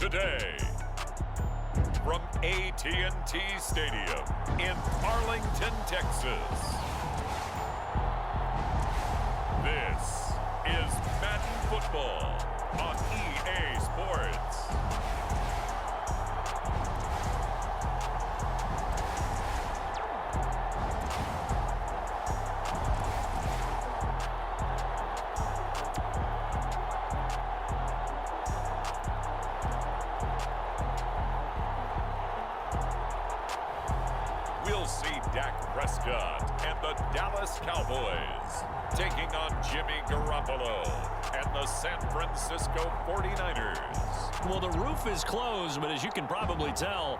today. From AT&T Stadium in Arlington, Texas. This is Madden Football on EA Sports. We'll see Dak Prescott and the Dallas Cowboys taking on Jimmy Garoppolo and the San Francisco 49ers. Well, the roof is closed, but as you can probably tell,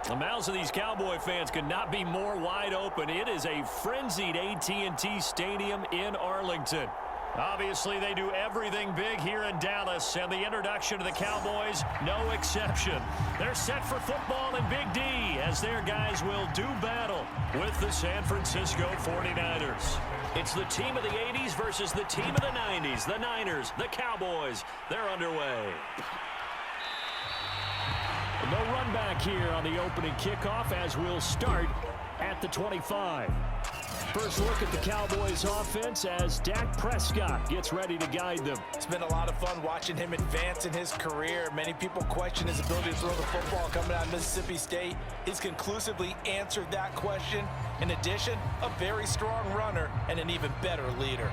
the mouths of these Cowboy fans could not be more wide open. It is a frenzied AT&T Stadium in Arlington. Obviously, they do everything big here in Dallas, and the introduction of the Cowboys, no exception. They're set for football in Big D, as their guys will do battle with the San Francisco 49ers. It's the team of the 80s versus the team of the 90s. The Niners, the Cowboys, they're underway. No run back here on the opening kickoff as we'll start at the 25. First look at the Cowboys offense as Dak Prescott gets ready to guide them. It's been a lot of fun watching him advance in his career. Many people question his ability to throw the football coming out of Mississippi State. He's conclusively answered that question. In addition, a very strong runner and an even better leader.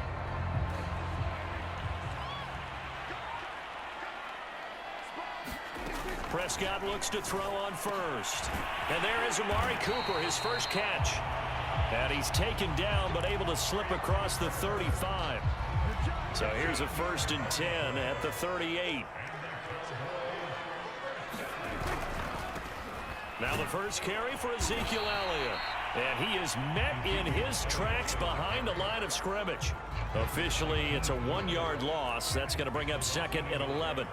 Prescott looks to throw on first. And there is Amari Cooper, his first catch. And he's taken down, but able to slip across the 35. So here's a 1st and 10 at the 38. Now the first carry for Ezekiel Elliott. And he is met in his tracks behind the line of scrimmage. Officially, it's a 1-yard loss. That's going to bring up 2nd and 11.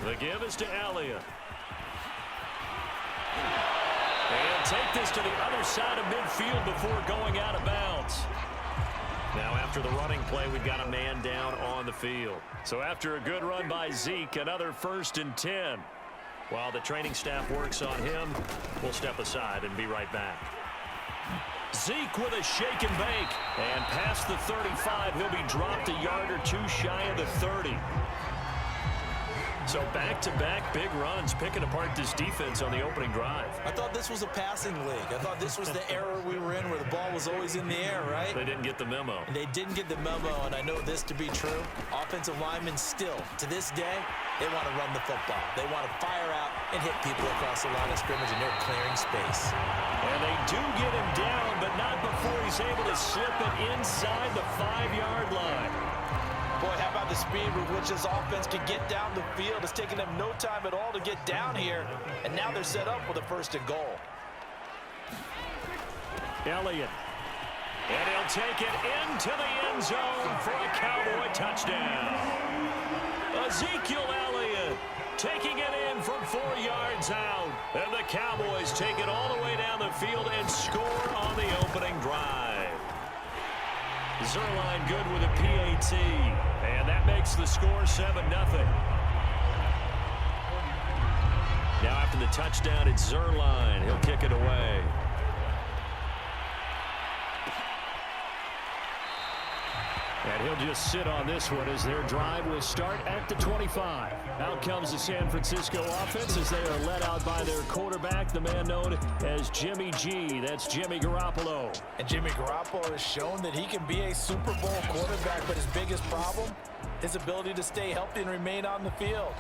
The give is to Elliott. And take this to the other side of midfield before going out of bounds. Now after the running play, we've got a man down on the field. So after a good run by Zeke, another 1st and 10. While the training staff works on him, we'll step aside and be right back. Zeke with a shake and bake. And past the 35, he'll be dropped a yard or two shy of the 30. So back-to-back big runs, picking apart this defense on the opening drive. I thought this was a passing league. I thought this was the era we were in where the ball was always in the air, right? They didn't get the memo. And they didn't get the memo, and I know this to be true. Offensive linemen still, to this day, they want to run the football. They want to fire out and hit people across the line of scrimmage, and they're clearing space. And they do get him down, but not before he's able to slip it inside the 5-yard line. Boy, how about the speed with which this offense can get down the field? It's taken them no time at all to get down here, and now they're set up with a 1st and goal. Elliott. And he'll take it into the end zone for a Cowboy touchdown. Ezekiel Elliott taking it in from 4 yards out. And the Cowboys take it all the way down the field and score on the opening drive. Zuerlein good with a PAT, and that makes the score 7-0. Now after the touchdown, it's Zuerlein. He'll kick it away. And he'll just sit on this one as their drive will start at the 25. Out comes the San Francisco offense as they are led out by their quarterback, the man known as Jimmy G. That's Jimmy Garoppolo. And Jimmy Garoppolo has shown that he can be a Super Bowl quarterback, but his biggest problem, his ability to stay healthy and remain on the field.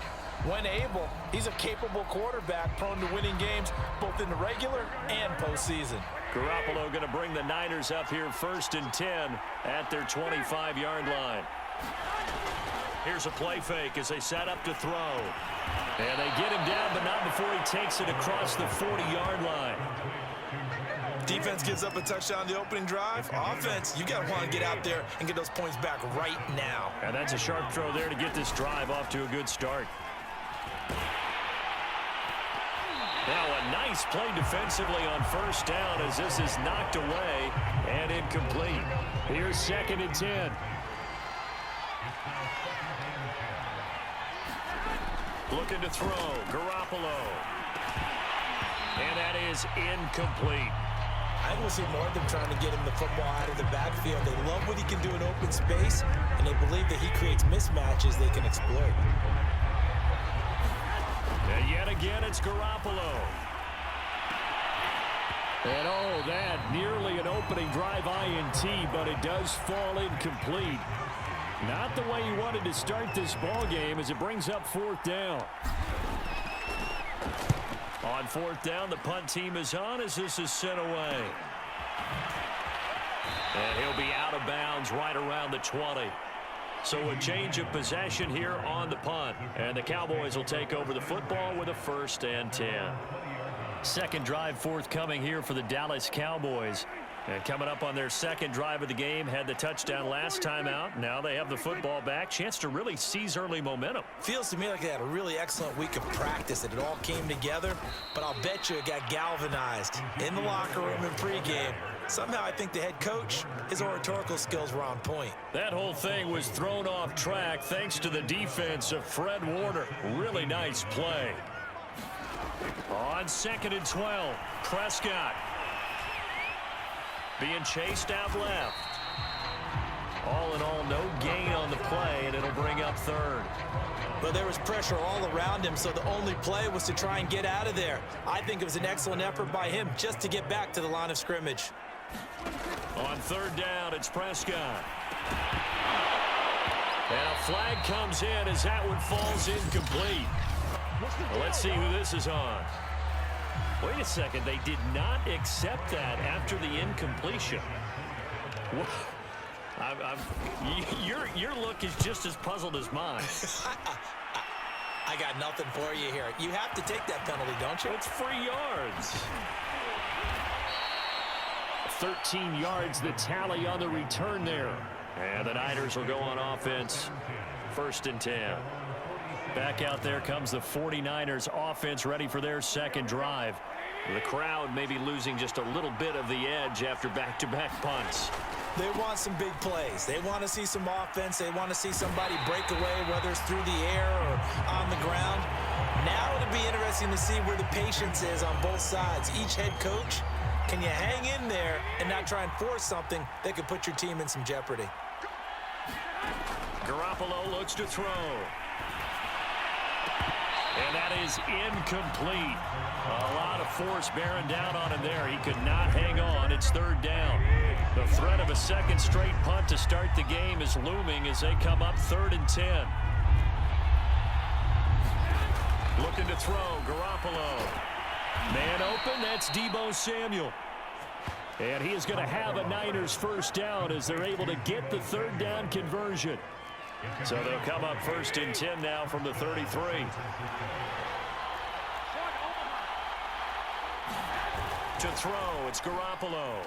When able, he's a capable quarterback prone to winning games both in the regular and postseason. Garoppolo going to bring the Niners up here 1st and 10 at their 25-yard line. Here's a play fake as they set up to throw. And they get him down, but not before he takes it across the 40-yard line. Defense gives up a touchdown on the opening drive. Offense, you got to want to get out there and get those points back right now. And that's a sharp throw there to get this drive off to a good start. Now a nice play defensively on first down as this is knocked away and incomplete. Here's 2nd and 10. Looking to throw. Garoppolo. And that is incomplete. I will see more of them trying to get him the football out of the backfield. They love what he can do in open space, and they believe that he creates mismatches they can exploit. And yet again, it's Garoppolo. And oh, that nearly an opening drive INT, but it does fall incomplete. Not the way he wanted to start this ball game as it brings up 4th down. On 4th down, the punt team is on as this is sent away. And he'll be out of bounds right around the 20. So a change of possession here on the punt. And the Cowboys will take over the football with a 1st and 10. Second drive forthcoming here for the Dallas Cowboys. And coming up on their 2nd drive of the game, had the touchdown last time out. Now they have the football back. Chance to really seize early momentum. Feels to me like they had a really excellent week of practice, and it all came together. But I'll bet you it got galvanized in the locker room in pregame. Somehow I think the head coach, his oratorical skills were on point. That whole thing was thrown off track thanks to the defense of Fred Warner. Really nice play. On 2nd and 12, Prescott. Being chased out left. All in all, no gain on the play, and it'll bring up 3rd. But there was pressure all around him, so the only play was to try and get out of there. I think it was an excellent effort by him just to get back to the line of scrimmage. On 3rd down, it's Prescott. And a flag comes in as that one falls incomplete. Well, let's see who this is on. Wait a second, they did not accept that after the incompletion. Your look is just as puzzled as mine. I got nothing for you here. You have to take that penalty, don't you? It's free yards. 13 yards, the tally on the return there. And the Niners will go on offense. 1st and 10. Back out there comes the 49ers offense ready for their 2nd drive. The crowd may be losing just a little bit of the edge after back-to-back punts. They want some big plays. They want to see some offense. They want to see somebody break away, whether it's through the air or on the ground. Now it'll be interesting to see where the patience is on both sides. Each head coach, can you hang in there and not try and force something that could put your team in some jeopardy? Garoppolo looks to throw. And that is incomplete. A lot of force bearing down on him there. He could not hang on. It's 3rd down. The threat of a 2nd straight punt to start the game is looming as they come up 3rd and 10. Looking to throw. Garoppolo. Man open. That's Deebo Samuel. And he is going to have a Niners 1st down as they're able to get the 3rd down conversion. So they'll come up 1st and 10 now from the 33. To throw, it's Garoppolo.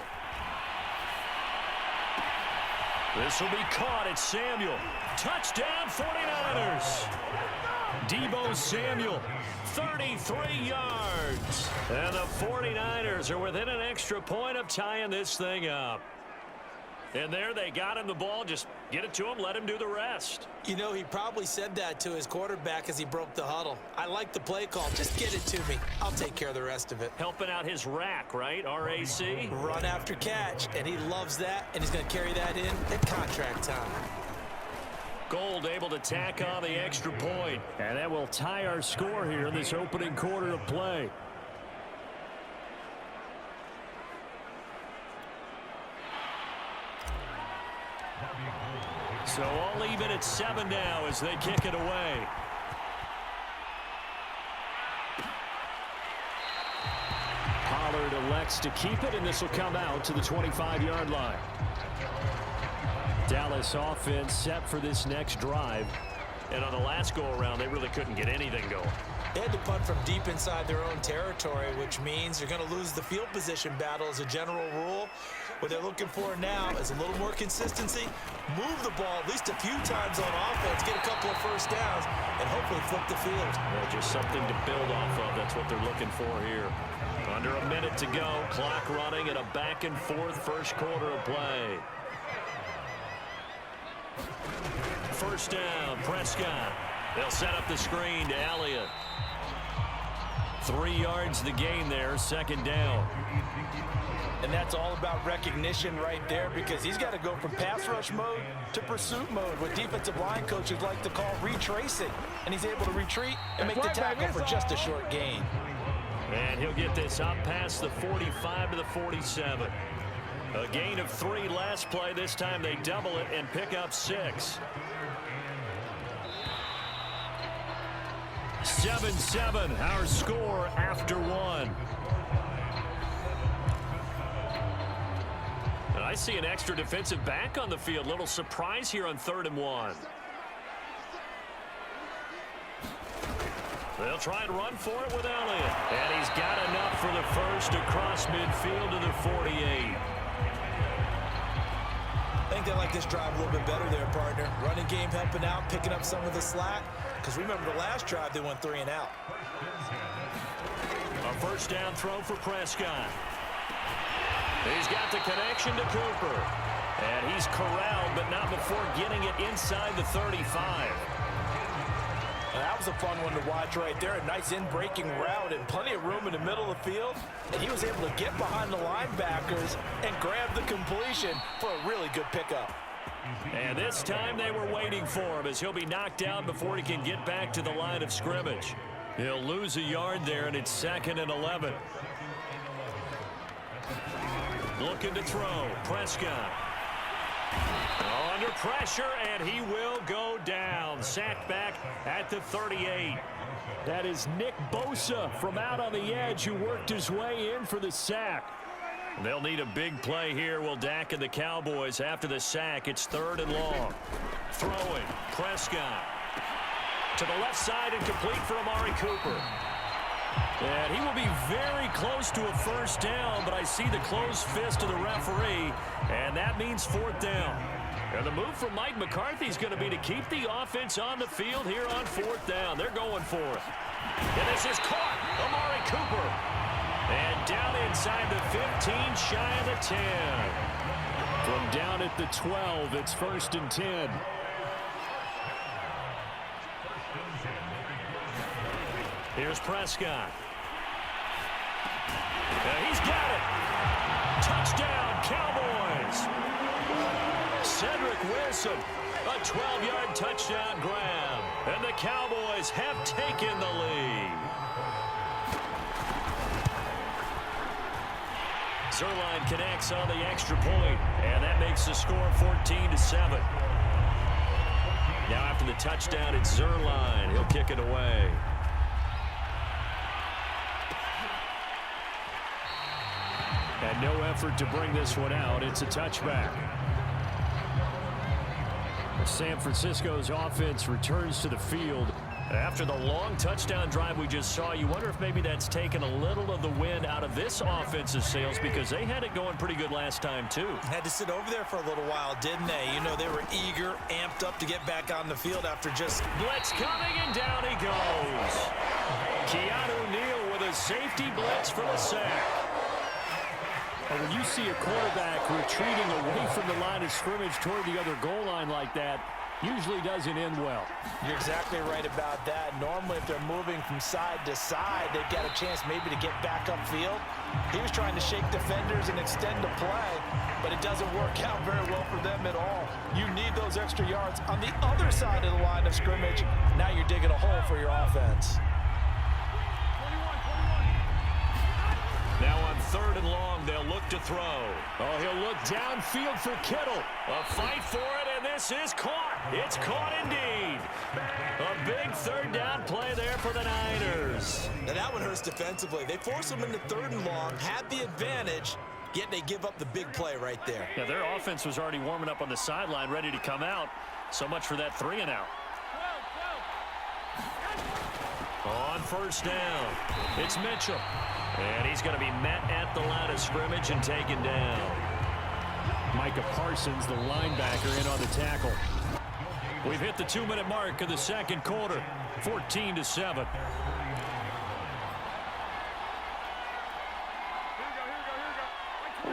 This will be caught. It's Samuel. Touchdown, 49ers. Deebo Samuel, 33 yards. And the 49ers are within an extra point of tying this thing up. And there they got him the ball. Just get it to him, let him do the rest. You know, he probably said that to his quarterback as he broke the huddle. I like the play call. Just get it to me. I'll take care of the rest of it. Helping out his rack, right? RAC. Run after catch, and he loves that, and he's going to carry that in at contract time. Gold able to tack on the extra point. And that will tie our score here in this opening quarter of play. So all even at 7 now as they kick it away. Pollard elects to keep it, and this will come out to the 25-yard line. Dallas offense set for this next drive. And on the last go-around, they really couldn't get anything going. They had to punt from deep inside their own territory, which means you're going to lose the field position battle as a general rule. What they're looking for now is a little more consistency, move the ball at least a few times on offense, get a couple of first downs, and hopefully flip the field. Well, just something to build off of. That's what they're looking for here. Under a minute to go, clock running, and a back-and-forth first quarter of play. First down, Prescott. They'll set up the screen to Elliott. 3 yards the gain there, second down. And that's all about recognition right there, because he's got to go from pass rush mode to pursuit mode, what defensive line coaches like to call retracing. And he's able to retreat and make the tackle for just a short gain. And he'll get this up past the 45 to the 47. A gain of 3 last play. This time they double it and pick up 6. 7-7, our score after 1. And I see an extra defensive back on the field. Little surprise here on 3rd and 1. They'll try and run for it with Elliott. And he's got enough for the first across midfield to the 48. I think they like this drive a little bit better there, partner. Running game helping out, picking up some of the slack. Because remember, the last drive, they went 3 and out. A first down throw for Prescott. He's got the connection to Cooper. And he's corralled, but not before getting it inside the 35. Well, that was a fun one to watch right there. A nice in-breaking route and plenty of room in the middle of the field. And he was able to get behind the linebackers and grab the completion for a really good pickup. And this time they were waiting for him, as he'll be knocked down before he can get back to the line of scrimmage. He'll lose a yard there, and it's 2nd and 11. Looking to throw. Prescott. Under pressure, and he will go down. Sacked back at the 38. That is Nick Bosa from out on the edge who worked his way in for the sack. They'll need a big play here, will Dak and the Cowboys. After the sack, it's 3rd and long. Throwing. Prescott. To the left side and complete for Amari Cooper. And he will be very close to a first down, but I see the closed fist of the referee, and that means 4th down. And the move from Mike McCarthy is going to be to keep the offense on the field here on 4th down. They're going for it. And this is caught. Amari Cooper. And down inside the 15, shy of the 10. From down at the 12, it's 1st and 10. Here's Prescott. He's got it. Touchdown, Cowboys. Cedric Wilson, a 12-yard touchdown grab. And the Cowboys have taken the lead. Zerline connects on the extra point, and that makes the score 14-7. Now after the touchdown, it's Zerline. He'll kick it away. And no effort to bring this one out. It's a touchback. San Francisco's offense returns to the field. After the long touchdown drive we just saw, you wonder if maybe that's taken a little of the wind out of this offensive sails, because they had it going pretty good last time, too. Had to sit over there for a little while, didn't they? You know, they were eager, amped up to get back on the field after just... Blitz coming, and down he goes. Keanu Neal with a safety blitz for the sack. And when you see a quarterback retreating away from the line of scrimmage toward the other goal line like that, usually doesn't end well. You're exactly right about that. Normally, if they're moving from side to side, they've got a chance maybe to get back upfield. He was trying to shake defenders and extend the play, but it doesn't work out very well for them at all. You need those extra yards on the other side of the line of scrimmage. Now you're digging a hole for your offense. Now on 3rd and long, they'll look to throw. Oh, he'll look downfield for Kittle. A fight for it, and this is caught. It's caught indeed. A big 3rd down play there for the Niners. Now that one hurts defensively. They force them into 3rd and long, had the advantage, yet they give up the big play right there. Yeah, their offense was already warming up on the sideline, ready to come out. So much for that 3 and out. On first down, it's Mitchell. And he's going to be met at the line of scrimmage and taken down. Micah Parsons, the linebacker, in on the tackle. We've hit the 2-minute mark of the second quarter, 14-7.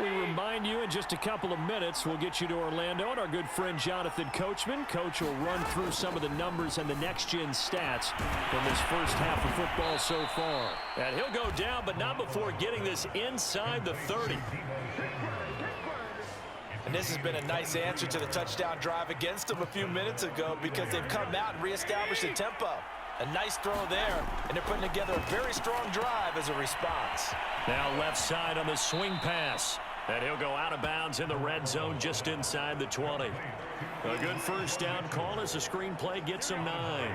We remind you in just a couple of minutes, we'll get you to Orlando and our good friend Jonathan Coachman. Coach will run through some of the numbers and the next-gen stats from this first half of football so far. And he'll go down, but not before getting this inside the 30. And this has been a nice answer to the touchdown drive against them a few minutes ago because they've come out and reestablished the tempo. A nice throw there, and they're putting together a very strong drive as a response. Now left side on the swing pass. And he'll go out of bounds in the red zone just inside the 20. A good first down call as the screenplay gets him 9.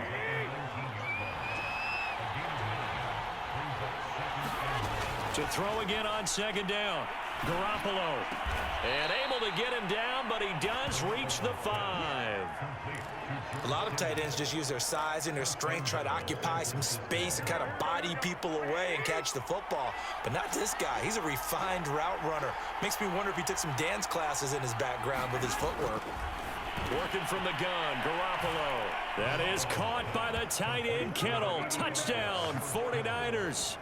To throw again on second down. Garoppolo. And able to get him down, but he does reach the 5. A lot of tight ends just use their size and their strength, try to occupy some space and kind of body people away and catch the football. But not this guy. He's a refined route runner. Makes me wonder if he took some dance classes in his background with his footwork. Working from the gun, Garoppolo. That is caught by the tight end, Kittle. Touchdown, 49ers.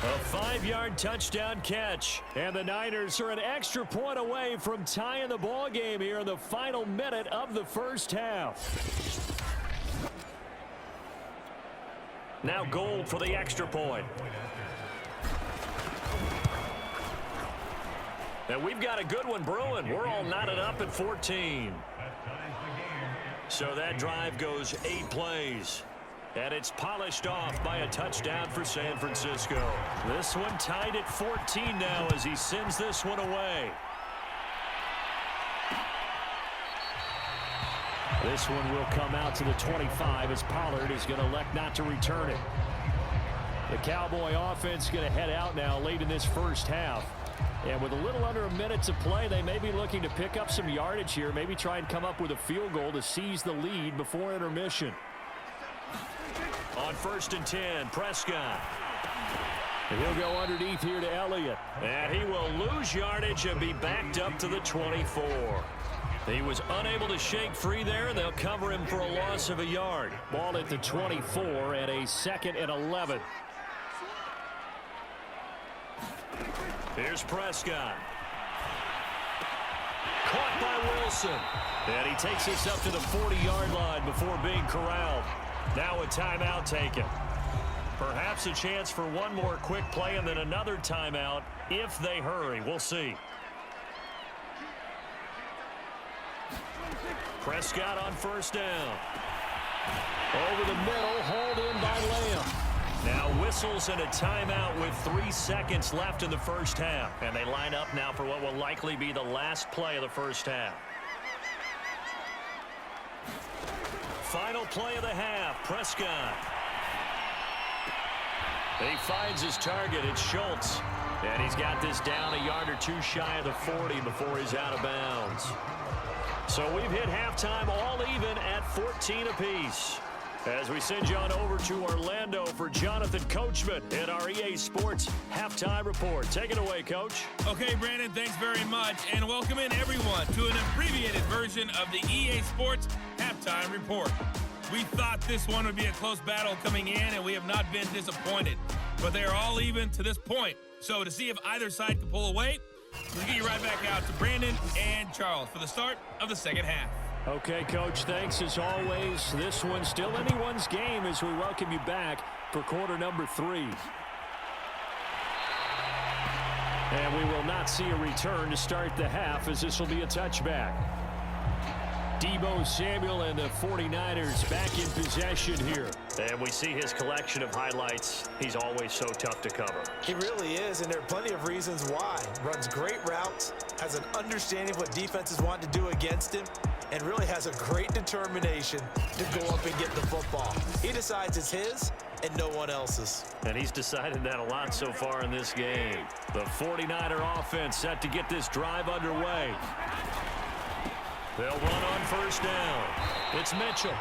A 5-yard touchdown catch. And the Niners are an extra point away from tying the ball game here in the final minute of the first half. Now Gold for the extra point. And we've got a good one brewing. We're all knotted up at 14. So that drive goes 8 plays. And it's polished off by a touchdown for San Francisco. This one tied at 14 now as he sends this one away. This one will come out to the 25 as Pollard is going to elect not to return it. The Cowboy offense is going to head out now late in this first half. And with a little under a minute to play, they may be looking to pick up some yardage here, maybe try and come up with a field goal to seize the lead before intermission. On 1st and 10, Prescott. And he'll go underneath here to Elliott. And he will lose yardage and be backed up to the 24. He was unable to shake free there. They'll cover him for a loss of a yard. Ball at the 24 and a 2nd and 11. Here's Prescott. Caught by Wilson. And he takes this up to the 40-yard line before being corralled. Now a timeout taken. Perhaps a chance for one more quick play and then another timeout if they hurry. We'll see. Prescott on 1st down. Over the middle, hauled in by Lamb. Now whistles and a timeout with 3 seconds left in the first half. And they line up now for what will likely be the last play of the first half. Final play of the half, Prescott. He finds his target, it's Schultz. And he's got this down a yard or two shy of the 40 before he's out of bounds. So we've hit halftime all even at 14 apiece. As we send you on over to Orlando for Jonathan Coachman in our EA Sports Halftime Report. Take it away, Coach. Okay, Brandon, thanks very much. And welcome in, everyone, to an abbreviated version of the EA Sports Halftime Report. We thought this one would be a close battle coming in, and we have not been disappointed. But they are all even to this point. So to see if either side can pull away, we'll get you right back out to Brandon and Charles for the start of the second half. Okay, Coach, thanks as always. This one's still anyone's game as we welcome you back for quarter number 3. And we will not see a return to start the half as this will be a touchback. Deebo Samuel and the 49ers back in possession here. And we see his collection of highlights. He's always so tough to cover. He really is, and there are plenty of reasons why. Runs great routes, has an understanding of what defenses want to do against him, and really has a great determination to go up and get the football. He decides it's his and no one else's. And he's decided that a lot so far in this game. The 49er offense set to get this drive underway. They'll run on 1st down. It's Mitchell.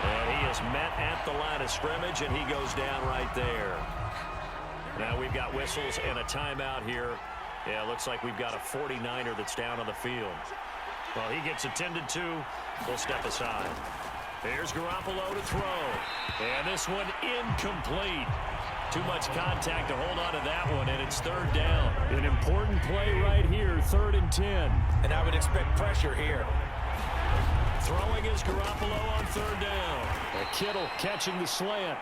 And he is met at the line of scrimmage, and he goes down right there. Now we've got whistles and a timeout here. Yeah, it looks like we've got a 49er that's down on the field. Well, he gets attended to. We'll step aside. Here's Garoppolo to throw. And this one incomplete. Too much contact to hold on to that one, and it's third down. An important play right here, 3rd and 10. And I would expect pressure here. Throwing is Garoppolo on 3rd down. Kittle catching the slant.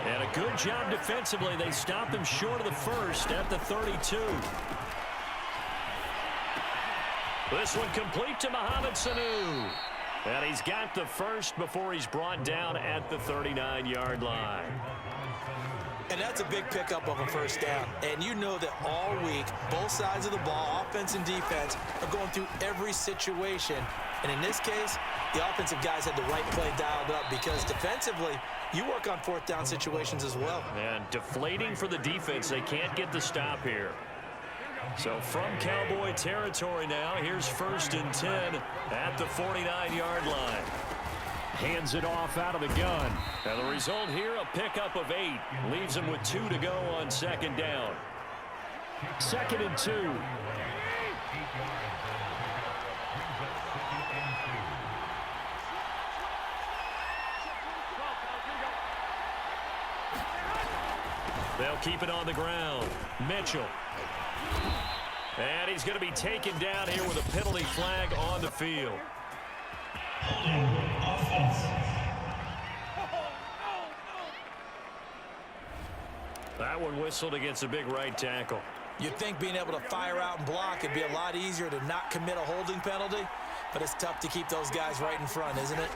And a good job defensively. They stopped him short of the first at the 32. This one complete to Mohamed Sanu. And he's got the first before he's brought down at the 39-yard line. And that's a big pickup of a first down. And you know that all week, both sides of the ball, offense and defense, are going through every situation. And in this case, the offensive guys had the right play dialed up because defensively, you work on 4th down situations as well. And deflating for the defense. They can't get the stop here. So from Cowboy territory now, here's 1st and 10 at the 49-yard line. Hands it off out of the gun. And the result here, a pickup of 8. Leaves him with 2 to go on 2nd down. 2nd and 2. They'll keep it on the ground. Mitchell. And he's going to be taken down here with a penalty flag on the field. That one whistled against a big right tackle. You'd think being able to fire out and block would be a lot easier to not commit a holding penalty, but it's tough to keep those guys right in front, isn't it?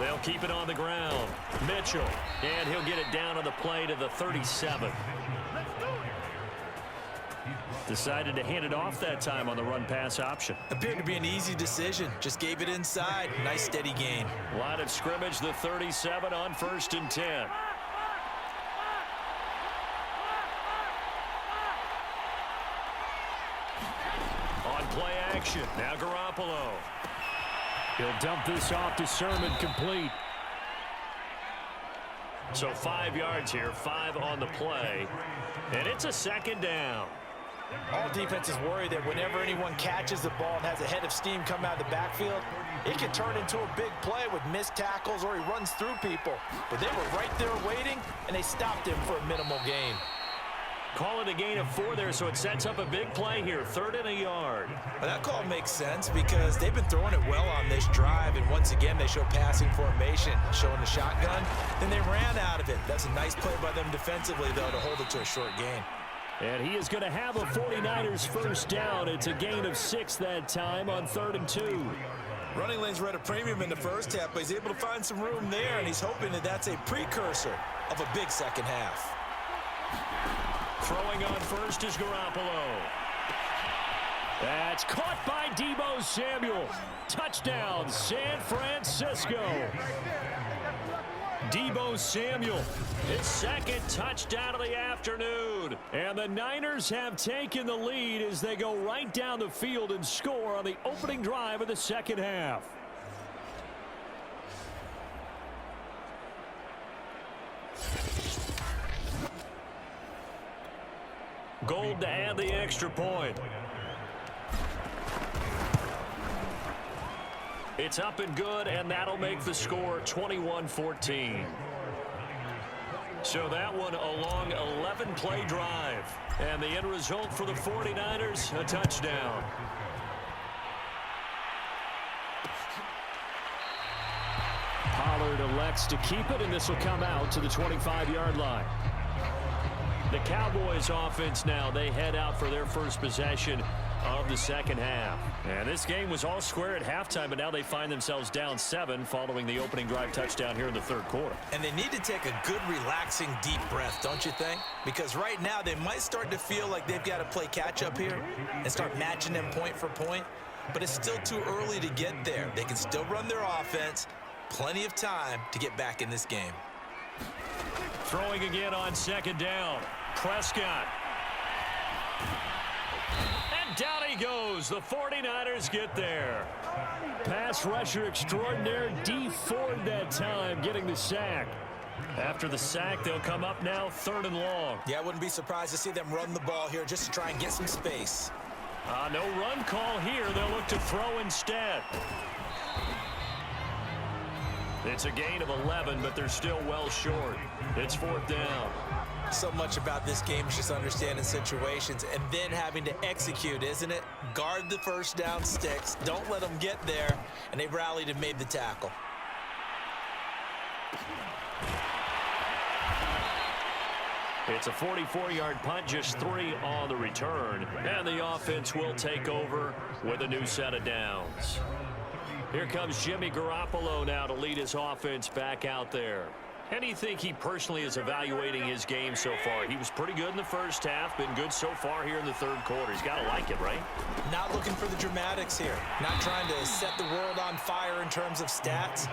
They'll keep it on the ground. Mitchell. And he'll get it down on the play to the 37. Decided to hand it off that time on the run-pass option. Appeared to be an easy decision. Just gave it inside. Nice steady gain. Line of scrimmage, the 37 on 1st and 10. On play action. Now Garoppolo. He'll dump this off to Sermon, complete. So 5 yards here, 5 on the play. And it's a 2nd down. All defenses worry that whenever anyone catches the ball and has a head of steam come out of the backfield, it can turn into a big play with missed tackles or he runs through people. But they were right there waiting, and they stopped him for a minimal gain. Call it a gain of 4 there, so it sets up a big play here, 3rd and a yard. Well, that call makes sense because they've been throwing it well on this drive, and once again, they show passing formation, showing the shotgun. Then they ran out of it. That's a nice play by them defensively, though, to hold it to a short gain. And he is going to have a 49ers first down. It's a gain of 6 that time on 3rd and 2. Running lanes were at a premium in the first half, but he's able to find some room there, and he's hoping that that's a precursor of a big second half. Throwing on first is Garoppolo. That's caught by Deebo Samuel. Touchdown, San Francisco. Deebo Samuel, his 2nd touchdown of the afternoon. And the Niners have taken the lead as they go right down the field and score on the opening drive of the second half. Gold to add the extra point. It's up and good, and that'll make the score 21-14. So that one a long 11-play drive. And the end result for the 49ers, a touchdown. Pollard elects to keep it, and this will come out to the 25-yard line. The Cowboys offense now, they head out for their first possession of the second half. And this game was all square at halftime, but now they find themselves down 7 following the opening drive touchdown here in the third quarter. And they need to take a good, relaxing, deep breath, don't you think? Because right now they might start to feel like they've got to play catch-up here and start matching them point for point. But it's still too early to get there. They can still run their offense. Plenty of time to get back in this game. Throwing again on second down. Prescott. And down he goes. The 49ers get there. Pass rusher extraordinaire, D Ford that time, getting the sack. After the sack, they'll come up now 3rd and long. Yeah, I wouldn't be surprised to see them run the ball here just to try and get some space. No run call here. They'll look to throw instead. It's a gain of 11, but they're still well short. It's 4th down. So much about this game is just understanding situations and then having to execute, isn't it? Guard the first down sticks. Don't let them get there. And they rallied and made the tackle. It's a 44-yard punt, just 3 on the return. And the offense will take over with a new set of downs. Here comes Jimmy Garoppolo now to lead his offense back out there. How do you think he personally is evaluating his game so far? He was pretty good in the first half, been good so far here in the 3rd quarter. He's got to like it, right? Not looking for the dramatics here. Not trying to set the world on fire in terms of stats.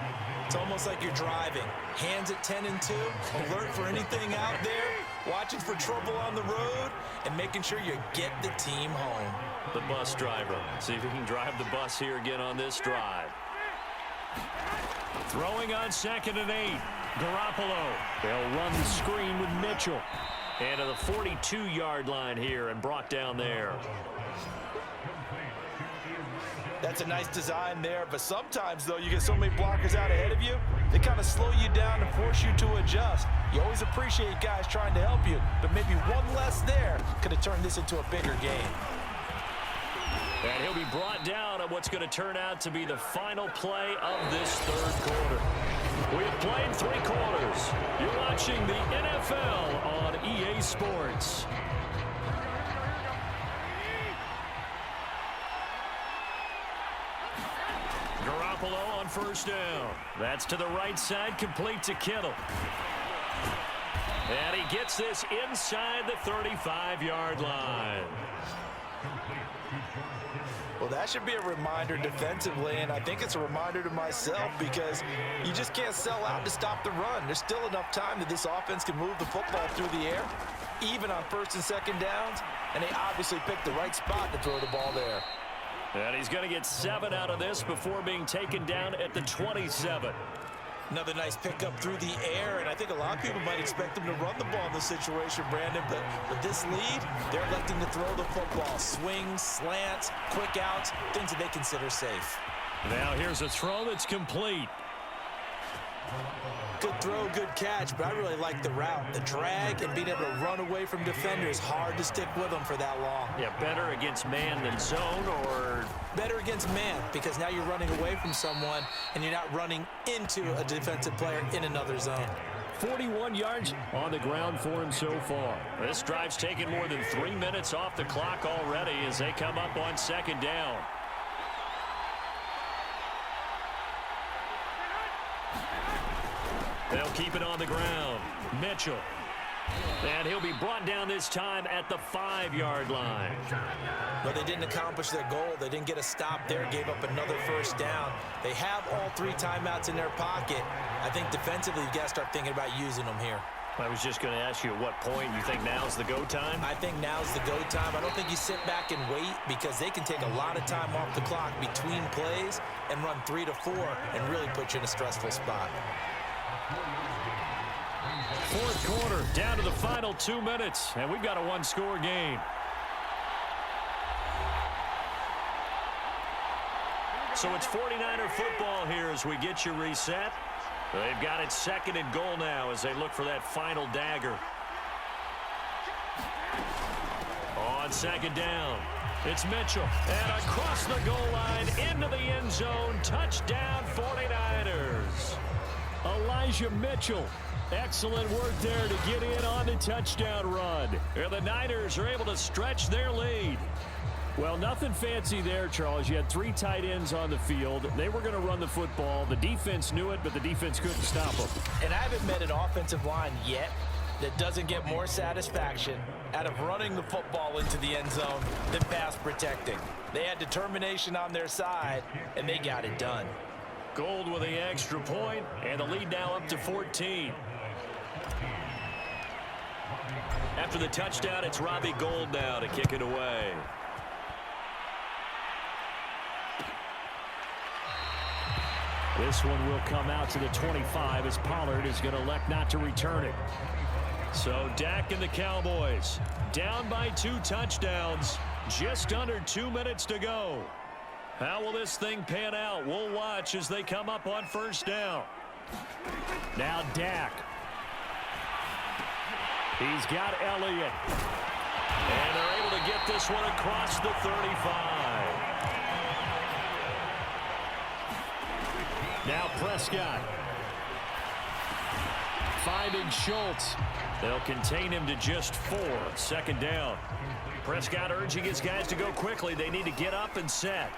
It's almost like you're driving. Hands at 10 and 2, alert for anything out there, watching for trouble on the road, and making sure you get the team home. The bus driver. See if he can drive the bus here again on this drive. Throwing on 2nd and 8. Garoppolo. They'll run the screen with Mitchell. And to the 42-yard line here and brought down there. That's a nice design there, but sometimes, though, you get so many blockers out ahead of you, they kind of slow you down and force you to adjust. You always appreciate guys trying to help you, but maybe one less there could have turned this into a bigger game. And he'll be brought down on what's going to turn out to be the final play of this 3rd quarter. We've played 3 quarters. You're watching the NFL on EA Sports. Garoppolo on 1st down. That's to the right side, complete to Kittle. And he gets this inside the 35-yard line. Well, that should be a reminder defensively, and I think it's a reminder to myself because you just can't sell out to stop the run. There's still enough time that this offense can move the football through the air, even on 1st and 2nd downs, and they obviously picked the right spot to throw the ball there. And he's going to get 7 out of this before being taken down at the 27. Another nice pickup through the air, and I think a lot of people might expect them to run the ball in this situation, Brandon, but with this lead, they're electing to throw the football. Swings, slants, quick outs, things that they consider safe. Now here's a throw that's complete. Good throw, good catch, but I really like the route. The drag and being able to run away from defenders, hard to stick with them for that long. Yeah, better against man than zone, or? Better against man, because now you're running away from someone and you're not running into a defensive player in another zone. 41 yards on the ground for him so far. This drive's taken more than 3 minutes off the clock already as they come up on 2nd down. They'll keep it on the ground. Mitchell. And he'll be brought down this time at the 5-yard line. But they didn't accomplish their goal. They didn't get a stop there, gave up another 1st down. They have all 3 timeouts in their pocket. I think defensively, you've got to start thinking about using them here. I was just going to ask you at what point you think now's the go time? I think now's the go time. I don't think you sit back and wait because they can take a lot of time off the clock between plays and run 3 to 4 and really put you in a stressful spot. 4th quarter, down to the final 2 minutes, and we've got a 1-score game. So it's 49er football here as we get you reset. They've got it 2nd and goal now as they look for that final dagger. On 2nd down, it's Mitchell. And across the goal line, into the end zone, touchdown 49ers. Elijah Mitchell. Excellent work there to get in on the touchdown run. And the Niners are able to stretch their lead. Well, nothing fancy there, Charles. You had 3 tight ends on the field. They were going to run the football. The defense knew it, but the defense couldn't stop them. And I haven't met an offensive line yet that doesn't get more satisfaction out of running the football into the end zone than pass protecting. They had determination on their side, and they got it done. Gold with the extra point, and the lead now up to 14. After the touchdown, it's Robbie Gould now to kick it away. This one will come out to the 25 as Pollard is going to elect not to return it. So Dak and the Cowboys down by 2 touchdowns. Just under 2 minutes to go. How will this thing pan out? We'll watch as they come up on first down. Now Dak. He's got Elliott. And they're able to get this one across the 35. Now Prescott. Finding Schultz. They'll contain him to just 4. Second down. Prescott urging his guys to go quickly. They need to get up and set.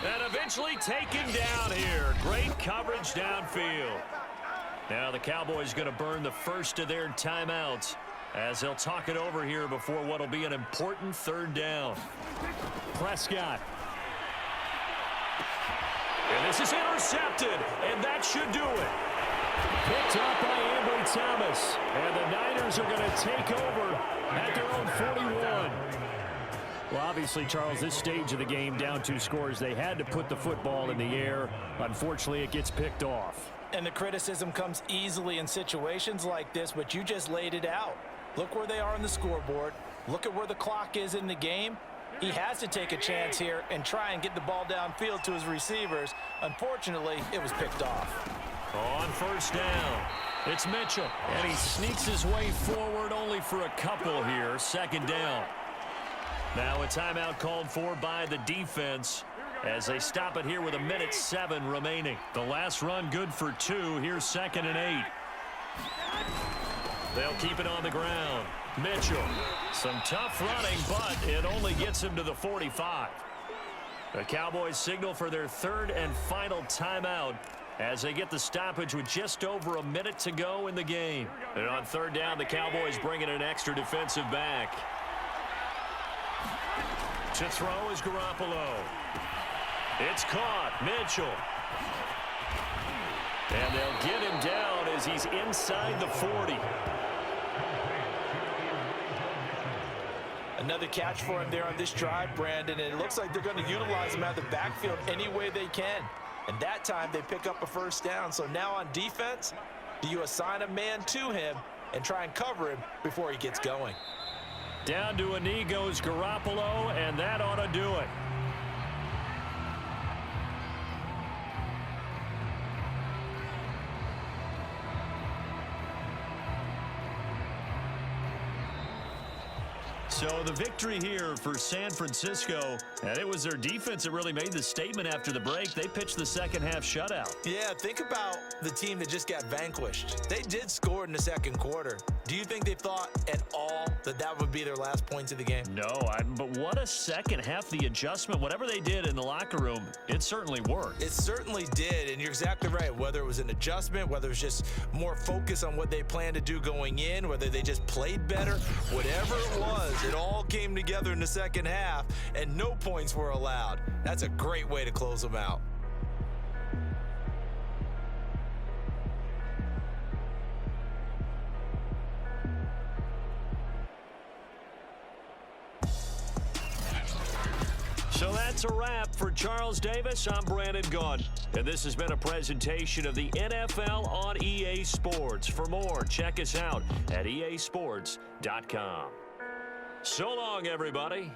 And eventually taken down here. Great coverage downfield. Now the Cowboys going to burn the first of their timeouts as they'll talk it over here before what will be an important third down. Prescott. And this is intercepted, and that should do it. Picked up by Ambry Thomas, and the Niners are going to take over at their own 41. Well, obviously, Charles, this stage of the game, down 2 scores, they had to put the football in the air. Unfortunately, it gets picked off. And the criticism comes easily in situations like this, but you just laid it out. Look where they are on the scoreboard. Look at where the clock is in the game. He has to take a chance here and try and get the ball downfield to his receivers. Unfortunately, it was picked off. On first down, it's Mitchell. And he sneaks his way forward only for a couple here. Second down. Now a timeout called for by the defense as they stop it here with 1:07 remaining. The last run good for 2. Here's 2nd and 8. They'll keep it on the ground. Mitchell. Some tough running, but it only gets him to the 45. The Cowboys signal for their 3rd and final timeout as they get the stoppage with just over a minute to go in the game. And on 3rd down, the Cowboys bring in an extra defensive back. To throw is Garoppolo. It's caught. Mitchell. And they'll get him down as he's inside the 40. Another catch for him there on this drive, Brandon, and it looks like they're going to utilize him out of the backfield any way they can. And that time they pick up a first down. So now on defense, do you assign a man to him and try and cover him before he gets going? Down to a knee goes Garoppolo, and that ought to do it. So the victory here for San Francisco, and it was their defense that really made the statement after the break. They pitched the second half shutout. Yeah, think about the team that just got vanquished. They did score in the second quarter. Do you think they thought at all that that would be their last points of the game? No, but what a second half. The adjustment, whatever they did in the locker room, it certainly worked. It certainly did, and you're exactly right. Whether it was an adjustment, whether it was just more focus on what they planned to do going in, whether they just played better, whatever it was, it all came together in the second half, and no points were allowed. That's a great way to close them out. So that's a wrap for Charles Davis. I'm Brandon Gunn, and this has been a presentation of the NFL on EA Sports. For more, check us out at easports.com. So long, everybody.